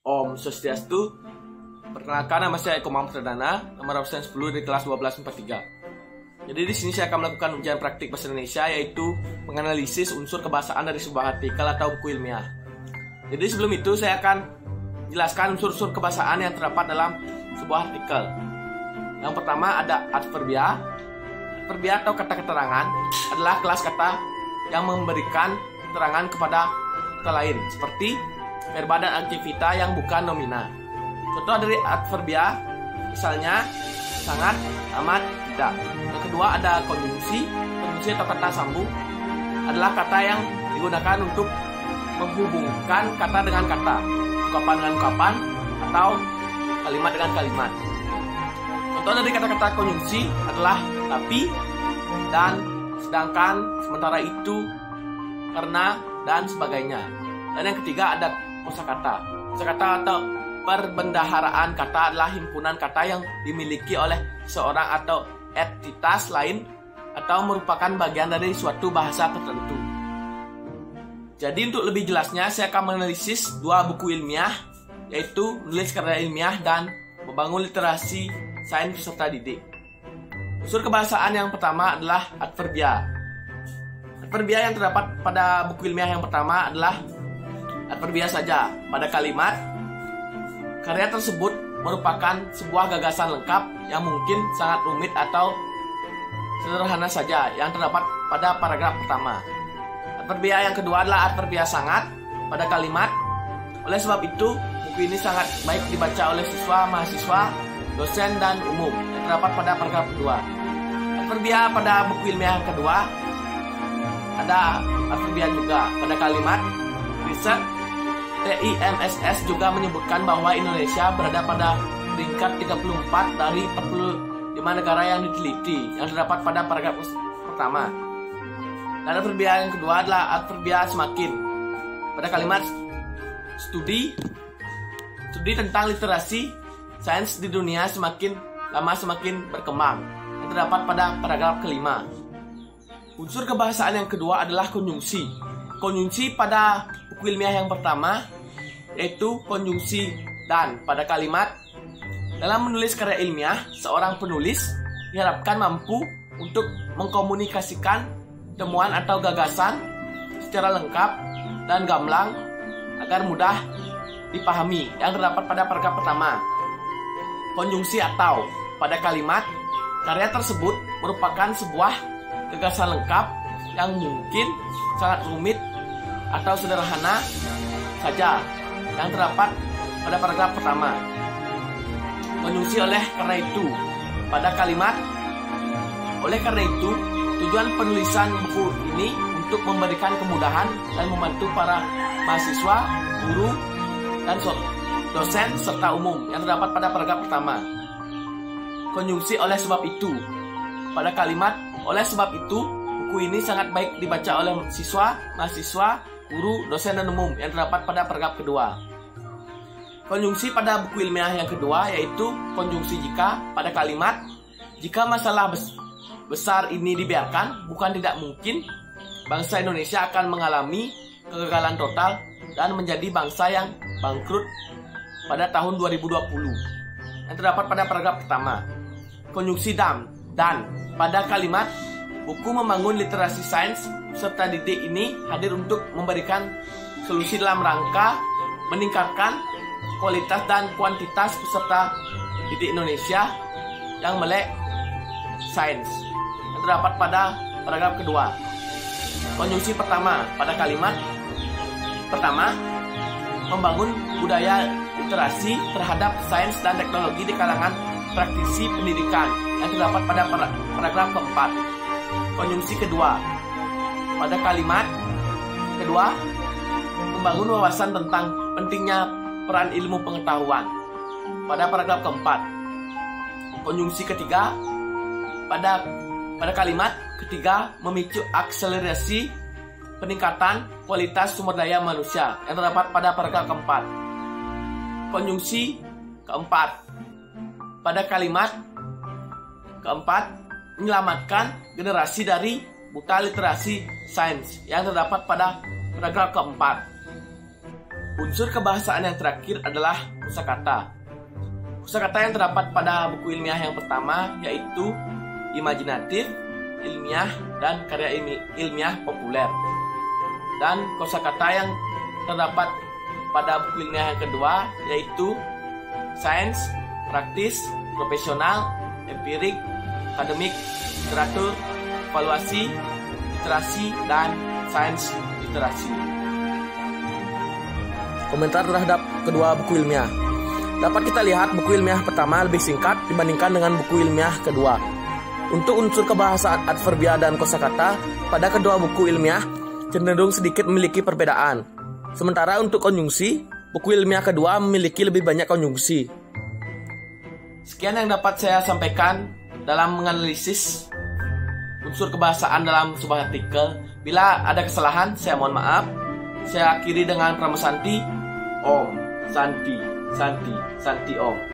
Om Swastiastu. Perkenalkan, nama saya Eko Muhammad Pradana, nomor absen 10 di kelas 1243. Jadi di sini saya akan melakukan ujian praktik bahasa Indonesia, yaitu menganalisis unsur kebahasaan dari sebuah artikel atau buku ilmiah. Jadi sebelum itu saya akan jelaskan unsur-unsur kebahasaan yang terdapat dalam sebuah artikel. Yang pertama ada adverbia. Adverbia atau kata keterangan adalah kelas kata yang memberikan keterangan kepada kata lain, seperti verba dan adjektiva yang bukan nomina. Contoh dari adverbia misalnya sangat, amat, tidak. Yang kedua ada konjungsi. Konjungsi atau kata sambung adalah kata yang digunakan untuk menghubungkan kata dengan kata, ungkapan dengan ungkapan, atau kalimat dengan kalimat. Contoh dari kata-kata konjungsi adalah tapi, dan, sedangkan, sementara itu, karena, dan sebagainya. Dan yang ketiga ada kosakata. Kosakata atau perbendaharaan kata adalah himpunan kata yang dimiliki oleh seorang atau entitas lain atau merupakan bagian dari suatu bahasa tertentu. Jadi untuk lebih jelasnya saya akan menganalisis dua buku ilmiah, yaitu menulis karya ilmiah dan membangun literasi sains peserta didik. Unsur kebahasaan yang pertama adalah adverbia. Adverbia yang terdapat pada buku ilmiah yang pertama adalah adverbia saja. Pada kalimat, karya tersebut merupakan sebuah gagasan lengkap yang mungkin sangat rumit atau sederhana saja yang terdapat pada paragraf pertama. Adverbia yang kedua adalah adverbia sangat. Pada kalimat, oleh sebab itu, buku ini sangat baik dibaca oleh siswa, mahasiswa, dosen, dan umum yang terdapat pada paragraf kedua. Adverbia pada buku ilmiah yang kedua ada adverbia juga. Pada kalimat, riset TIMSS juga menyebutkan bahwa Indonesia berada pada peringkat 34 dari 45 negara yang diteliti yang terdapat pada paragraf pertama. Dan adverbia yang kedua adalah adverbia semakin. Pada kalimat, studi tentang literasi sains di dunia semakin lama semakin berkembang yang terdapat pada paragraf kelima. Unsur kebahasaan yang kedua adalah konjungsi. Konjungsi pada buku ilmiah yang pertama yaitu konjungsi dan. Pada kalimat, dalam menulis karya ilmiah, seorang penulis diharapkan mampu untuk mengkomunikasikan temuan atau gagasan secara lengkap dan gamblang agar mudah dipahami yang terdapat pada paragraf pertama. Konjungsi atau. Pada kalimat, karya tersebut merupakan sebuah gagasan lengkap yang mungkin sangat rumit atau sederhana saja yang terdapat pada paragraf pertama. Konjungsi oleh karena itu. Pada kalimat, oleh karena itu, tujuan penulisan buku ini untuk memberikan kemudahan dan membantu para mahasiswa, guru, dan dosen serta umum yang terdapat pada paragraf pertama. Konjungsi oleh sebab itu. Pada kalimat, oleh sebab itu, buku ini sangat baik dibaca oleh siswa, mahasiswa, guru, dosen, dan umum yang terdapat pada paragraf kedua. Konjungsi pada buku ilmiah yang kedua yaitu konjungsi jika. Pada kalimat, jika masalah besar ini dibiarkan, bukan tidak mungkin bangsa Indonesia akan mengalami kegagalan total dan menjadi bangsa yang bangkrut pada tahun 2020 yang terdapat pada paragraf pertama. Konjungsi dan. Pada kalimat, buku membangun literasi sains serta didik ini hadir untuk memberikan solusi dalam rangka meningkatkan kualitas dan kuantitas peserta didik Indonesia yang melek sains yang terdapat pada paragraf kedua. Konjungsi pertama. Pada kalimat pertama, membangun budaya literasi terhadap sains dan teknologi di kalangan praktisi pendidikan yang terdapat pada paragraf keempat. Konjungsi kedua. Pada kalimat kedua, membangun wawasan tentang pentingnya peran ilmu pengetahuan pada paragraf keempat. Konjungsi ketiga. Pada kalimat ketiga, memicu akselerasi peningkatan kualitas sumber daya manusia yang terdapat pada paragraf keempat. Konjungsi keempat. Pada kalimat keempat, menyelamatkan generasi dari buta literasi sains yang terdapat pada paragraf keempat. Unsur kebahasaan yang terakhir adalah kosakata. Kosakata yang terdapat pada buku ilmiah yang pertama yaitu imajinatif, ilmiah, dan karya ilmiah populer. Dan kosakata yang terdapat pada buku ilmiah yang kedua yaitu sains, praktis, profesional, empirik, akademik, literatur, evaluasi, literasi, dan sains literasi. Komentar terhadap kedua buku ilmiah. Dapat kita lihat buku ilmiah pertama lebih singkat dibandingkan dengan buku ilmiah kedua. Untuk unsur kebahasaan adverbia dan kosakata pada kedua buku ilmiah cenderung sedikit memiliki perbedaan. Sementara untuk konjungsi, buku ilmiah kedua memiliki lebih banyak konjungsi. Sekian yang dapat saya sampaikan dalam menganalisis unsur kebahasaan dalam sebuah artikel. Bila ada kesalahan, saya mohon maaf. Saya akhiri dengan Pramusanti. Om Santi, Santi, Santi Om.